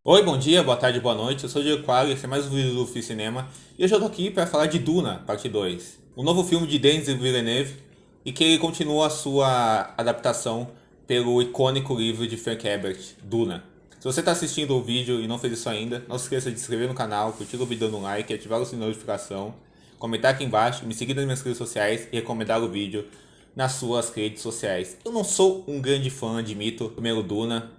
Oi, bom dia, boa tarde, boa noite. Eu sou o Diego Quadro, esse é mais um vídeo do Fih Cinema. E hoje eu tô aqui para falar de Duna, parte 2. Um novo filme de Denis Villeneuve e que ele continua a sua adaptação pelo icônico livro de Frank Herbert, Duna. Se você está assistindo o vídeo e não fez isso ainda, não se esqueça de se inscrever no canal, curtir o vídeo dando um like, ativar o sininho de notificação, comentar aqui embaixo, me seguir nas minhas redes sociais e recomendar o vídeo nas suas redes sociais. Eu não sou um grande fã, admito, do primeiro Duna.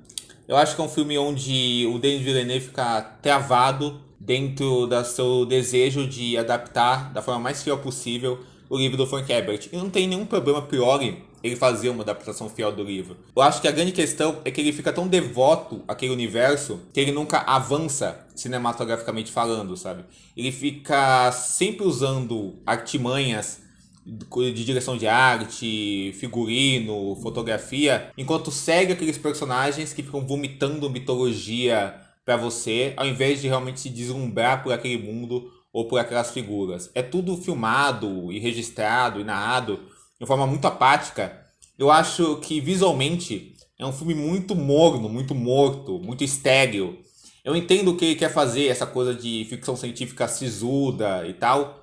Eu acho que é um filme onde o Denis Villeneuve fica travado dentro do seu desejo de adaptar da forma mais fiel possível o livro do Frank Herbert. E não tem nenhum problema a priori ele fazer uma adaptação fiel do livro. Eu acho que a grande questão é que ele fica tão devoto àquele universo que ele nunca avança cinematograficamente falando, sabe? Ele fica sempre usando artimanhas de direção de arte, figurino, fotografia, enquanto segue aqueles personagens que ficam vomitando mitologia pra você, ao invés de realmente se deslumbrar por aquele mundo ou por aquelas figuras. É tudo filmado e registrado e narrado de forma muito apática. Eu acho que visualmente é um filme muito morno, muito morto, muito estéril. Eu entendo o que ele quer fazer, essa coisa de ficção científica sisuda e tal,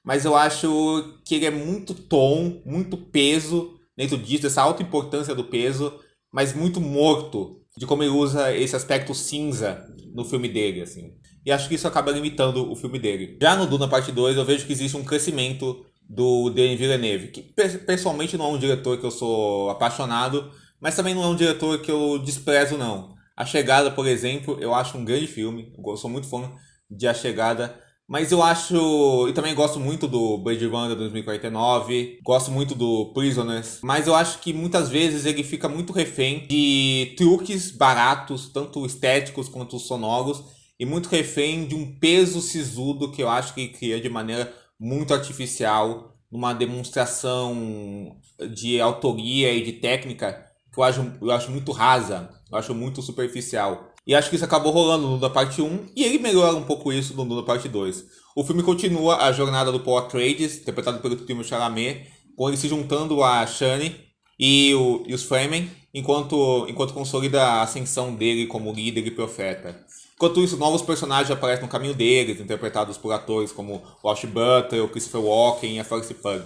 mas eu acho que ele é muito tom, muito peso dentro disso, essa alta importância do peso, mas muito morto de como ele usa esse aspecto cinza no filme dele, assim. E acho que isso acaba limitando o filme dele. Já no Duna Parte 2, eu vejo que existe um crescimento do Denis Villeneuve, que pessoalmente não é um diretor que eu sou apaixonado, mas também não é um diretor que eu desprezo, não. A Chegada, por exemplo, eu acho um grande filme, eu sou muito fã de A Chegada, mas eu acho. E também gosto muito do Blade Runner 2049. Gosto muito do Prisoners. Mas eu acho que muitas vezes ele fica muito refém de truques baratos, tanto estéticos quanto sonoros. E muito refém de um peso sisudo que eu acho que ele cria de maneira muito artificial. Numa demonstração de autoria e de técnica que eu acho muito rasa. Eu acho muito superficial. E acho que isso acabou rolando no da parte um e ele melhora um pouco isso no da parte 2. O filme continua a jornada do Paul Atreides, interpretado pelo Timothée Chalamet, com ele se juntando a Shani e os Fremen, enquanto consolida a ascensão dele como líder e profeta. Enquanto isso, novos personagens aparecem no caminho deles, interpretados por atores como o Austin Butler, o Christopher Walken e a Florence Pugh.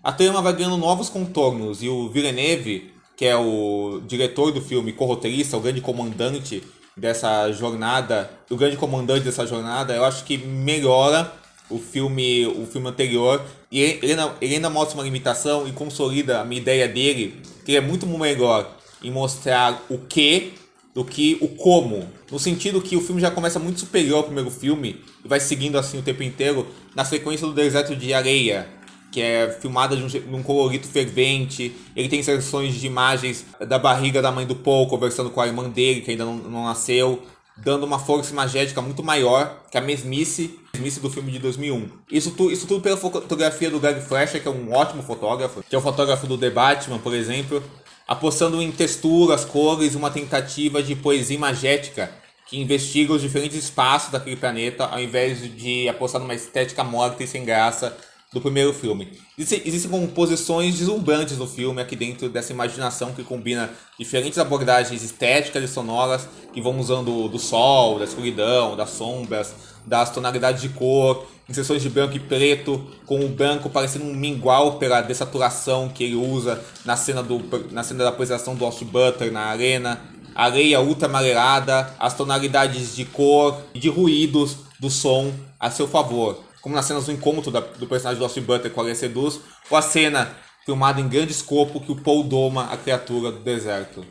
A trama vai ganhando novos contornos e o Villeneuve, que é o diretor do filme, co-roteirista, o grande comandante dessa jornada, eu acho que melhora o filme anterior e ele ainda mostra uma limitação e consolida a minha ideia dele, que ele é muito melhor em mostrar o que do que o como. No sentido que o filme já começa muito superior ao primeiro filme e vai seguindo assim o tempo inteiro na sequência do Deserto de Areia, que é filmada num colorido fervente. Ele tem sessões de imagens da barriga da mãe do Paul conversando com a irmã dele, que ainda não nasceu, dando uma força imagética muito maior que a mesmice do filme de 2001. Isso tudo pela fotografia do Greg Fleischer, que é um ótimo fotógrafo, que é o fotógrafo do The Batman, por exemplo, apostando em texturas, cores, uma tentativa de poesia imagética que investiga os diferentes espaços daquele planeta, ao invés de apostar numa estética morta e sem graça do primeiro filme. Existem composições deslumbrantes no filme, aqui dentro dessa imaginação que combina diferentes abordagens estéticas e sonoras que vão usando do sol, da escuridão, das sombras, das tonalidades de cor, em sessões de branco e preto, com o branco parecendo um mingual pela dessaturação que ele usa na cena da apresentação do Austin Butler na arena, a areia ultra amarelada, as tonalidades de cor e de ruídos do som a seu favor, como nas cenas do encontro do personagem do Austin Butler com a Léa Seydoux, ou a cena filmada em grande escopo que o Paul doma a criatura do deserto.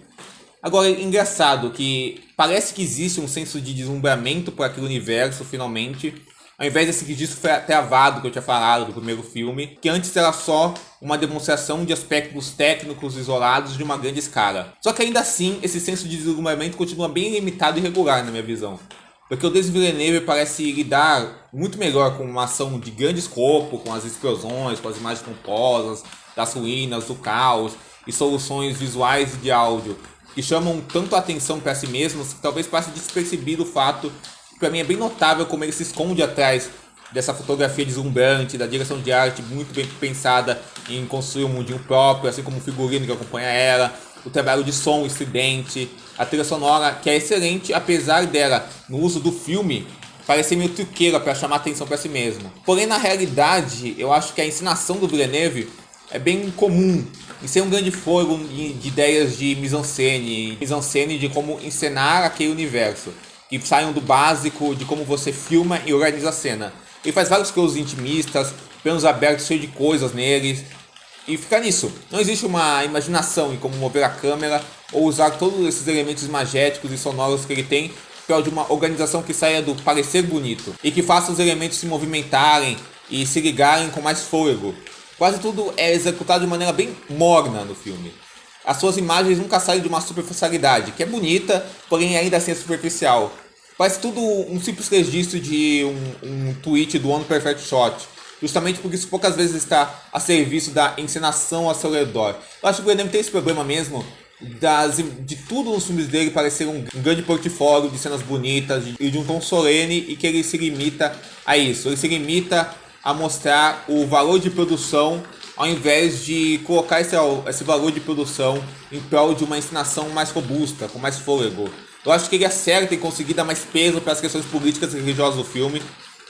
Agora, é engraçado que parece que existe um senso de deslumbramento por aquele universo, finalmente, ao invés desse disso travado que eu tinha falado do primeiro filme, que antes era só uma demonstração de aspectos técnicos isolados de uma grande escala. Só que ainda assim, esse senso de deslumbramento continua bem limitado e irregular na minha visão. Porque o Denis Villeneuve parece lidar muito melhor com uma ação de grande escopo, com as explosões, com as imagens pomposas, das ruínas, do caos, e soluções visuais e de áudio, que chamam tanto a atenção para si mesmos que talvez passe despercebido o fato que para mim é bem notável como ele se esconde atrás dessa fotografia deslumbrante, da direção de arte muito bem pensada em construir um mundinho próprio, assim como o figurino que acompanha ela, o trabalho de som estridente, a trilha sonora, que é excelente, apesar dela, no uso do filme, parecer meio truqueira para chamar atenção para si mesmo. Porém, na realidade, eu acho que a encenação do Villeneuve é bem comum, em ser um grande fogo de ideias de mise-en-scène de como encenar aquele universo, que saiam do básico de como você filma e organiza a cena. Ele faz vários closes intimistas, planos abertos cheios de coisas neles, e fica nisso. Não existe uma imaginação em como mover a câmera ou usar todos esses elementos imagéticos e sonoros que ele tem para de uma organização que saia do parecer bonito e que faça os elementos se movimentarem e se ligarem com mais fôlego. Quase tudo é executado de maneira bem morna no filme. As suas imagens nunca saem de uma superficialidade, que é bonita, porém ainda assim é superficial. Parece tudo um simples registro de um tweet do One Perfect Shot, justamente porque isso poucas vezes está a serviço da encenação ao seu redor. Eu acho que o Villeneuve tem esse problema mesmo, de tudo nos filmes dele parecer um grande portfólio de cenas bonitas e de um tom solene, e que ele se limita a isso. Ele se limita a mostrar o valor de produção ao invés de colocar esse valor de produção em prol de uma encenação mais robusta, com mais fôlego. Eu acho que ele acerta em conseguir dar mais peso para as questões políticas e religiosas do filme,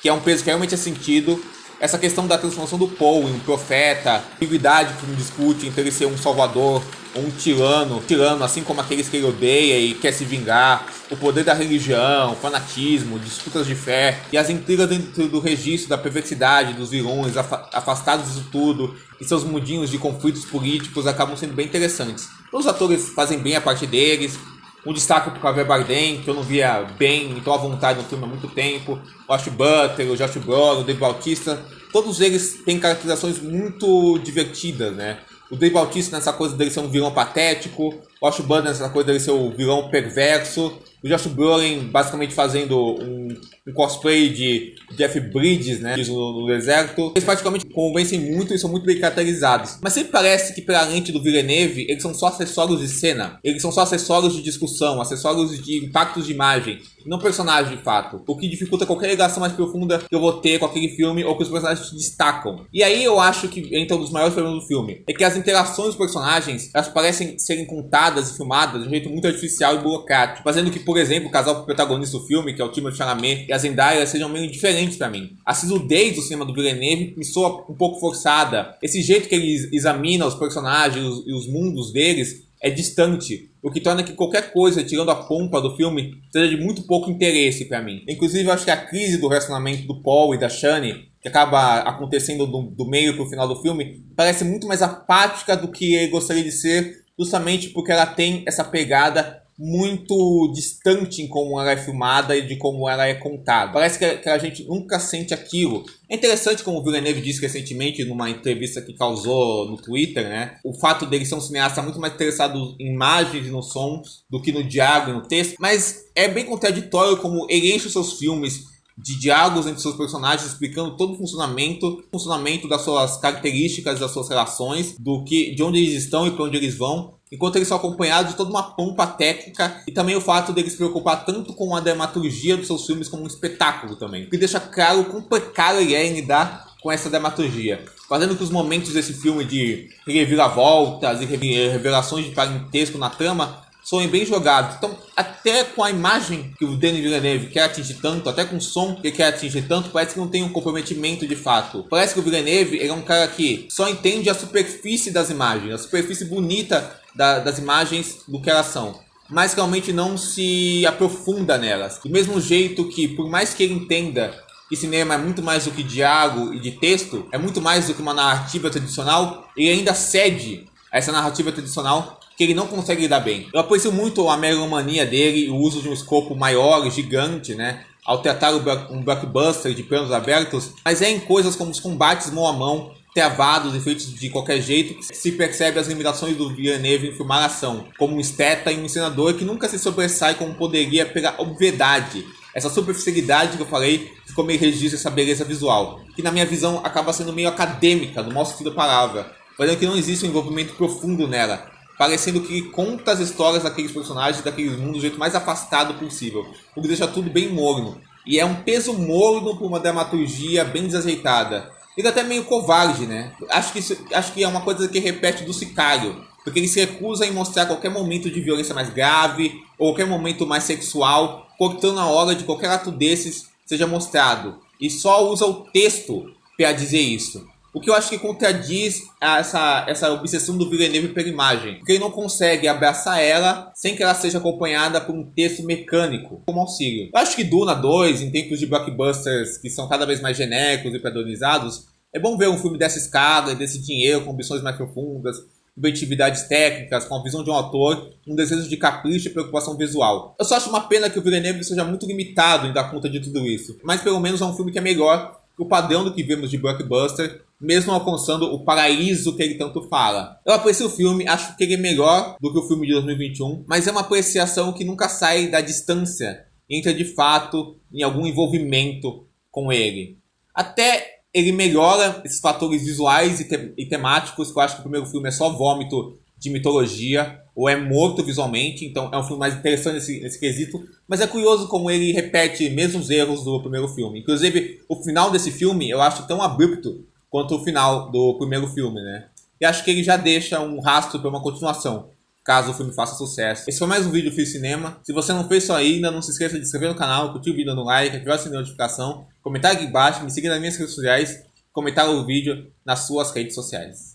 que é um peso que realmente é sentido. Essa questão da transformação do Paul em um profeta, a ambiguidade que o filme discute entre ele ser um salvador ou um tirano, assim como aqueles que ele odeia e quer se vingar, o poder da religião, o fanatismo, disputas de fé e as intrigas dentro do registro da perversidade dos vilões afastados disso tudo e seus mundinhos de conflitos políticos acabam sendo bem interessantes. Os atores fazem bem a parte deles. Um destaque para o Javier Bardem, que eu não via bem, então à vontade no filme há muito tempo. O Austin Butler, o Josh Brolin, o Dave Bautista, todos eles têm caracterizações muito divertidas, né? O Dave Bautista nessa coisa dele ser um vilão patético, o Austin Butler nessa coisa dele ser um vilão perverso, o Josh Brolin basicamente fazendo um cosplay de Jeff Bridges, né, no deserto. Eles praticamente convencem muito e são muito bem caracterizados. Mas sempre parece que pela lente do Villeneuve, eles são só acessórios de cena. Eles são só acessórios de discussão, acessórios de impactos de imagem, não personagens de fato. O que dificulta qualquer ligação mais profunda que eu vou ter com aquele filme ou que os personagens se destacam. E aí eu acho que entra um dos maiores problemas do filme. É que as interações dos personagens, elas parecem serem contadas e filmadas de um jeito muito artificial e burocrático. Fazendo que, por exemplo, o casal protagonista do filme, que é o Timothée Chalamet e a Zendaya, sejam meio diferentes pra mim. A sisudez do cinema do Villeneuve me soa um pouco forçada. Esse jeito que ele examina os personagens e os mundos deles é distante, o que torna que qualquer coisa, tirando a pompa do filme, seja de muito pouco interesse pra mim. Inclusive, eu acho que a crise do relacionamento do Paul e da Shani, que acaba acontecendo do meio pro final do filme, parece muito mais apática do que ele gostaria de ser, justamente porque ela tem essa pegada muito distante em como ela é filmada e de como ela é contada. Parece que a gente nunca sente aquilo. É interessante, como o Villeneuve disse recentemente numa entrevista que causou no Twitter, né? O fato dele ser um cineasta muito mais interessado em imagens e nos sons do que no diálogo e no texto. Mas é bem contraditório como ele enche os seus filmes de diálogos entre seus personagens, explicando todo o funcionamento das suas características, das suas relações, de onde eles estão e para onde eles vão, enquanto eles são acompanhados de toda uma pompa técnica e também o fato deles se preocupar tanto com a dramaturgia dos seus filmes como um espetáculo também, o que deixa claro o quão precário ele é em lidar com essa dramaturgia, fazendo que os momentos desse filme de reviravoltas e revelações de parentesco na trama soem bem jogados. Então, até com a imagem que o Denis Villeneuve quer atingir tanto, até com o som que ele quer atingir tanto, parece que não tem um comprometimento de fato. Parece que o Villeneuve ele é um cara que só entende a superfície das imagens, a superfície bonita das imagens do que elas são, mas realmente não se aprofunda nelas. Do mesmo jeito que, por mais que ele entenda que cinema é muito mais do que diálogo e de texto, é muito mais do que uma narrativa tradicional, ele ainda cede a essa narrativa tradicional que ele não consegue lidar bem. Eu aprecio muito a megalomania dele e o uso de um escopo maior, gigante, né? Ao tratar um blockbuster de planos abertos, mas é em coisas como os combates mão a mão, travados e feitos de qualquer jeito, que se percebe as limitações do Villeneuve em filmar a ação, como um esteta e um encenador que nunca se sobressai como poderia pela obviedade, essa superficialidade que eu falei, que como ele registra essa beleza visual, que na minha visão acaba sendo meio acadêmica, no mau sentido da palavra, fazendo que não existe um envolvimento profundo nela, parecendo que conta as histórias daqueles personagens, daqueles mundos do jeito mais afastado possível, o que deixa tudo bem morno. E é um peso morno por uma dramaturgia bem desajeitada. Ele é até meio covarde, né? Acho que é uma coisa que repete do Sicário, porque ele se recusa em mostrar qualquer momento de violência mais grave ou qualquer momento mais sexual, cortando a hora de qualquer ato desses seja mostrado, e só usa o texto para dizer isso. O que eu acho que contradiz essa obsessão do Villeneuve pela imagem. Porque ele não consegue abraçar ela sem que ela seja acompanhada por um texto mecânico, como auxílio. Eu acho que Duna 2, em tempos de blockbusters que são cada vez mais genéricos e padronizados, é bom ver um filme dessa escala, desse dinheiro, com ambições mais profundas, inventividades técnicas, com a visão de um autor, um desejo de capricho e preocupação visual. Eu só acho uma pena que o Villeneuve seja muito limitado em dar conta de tudo isso. Mas pelo menos é um filme que é melhor que o padrão do que vemos de blockbuster, mesmo alcançando o paraíso que ele tanto fala. Eu aprecio o filme, acho que ele é melhor do que o filme de 2021, mas é uma apreciação que nunca sai da distância e entra de fato em algum envolvimento com ele. Até ele melhora esses fatores visuais e temáticos, que eu acho que o primeiro filme é só vômito de mitologia, ou é morto visualmente, então é um filme mais interessante nesse quesito, mas é curioso como ele repete mesmos erros do primeiro filme. Inclusive, o final desse filme eu acho tão abrupto quanto o final do primeiro filme, né? E acho que ele já deixa um rastro para uma continuação, caso o filme faça sucesso. Esse foi mais um vídeo do Fiz Cinema. Se você não fez isso ainda, não se esqueça de se inscrever no canal, curtir o vídeo no like, ativar o sininho de notificação, comentar aqui embaixo, me seguir nas minhas redes sociais, comentar o vídeo nas suas redes sociais.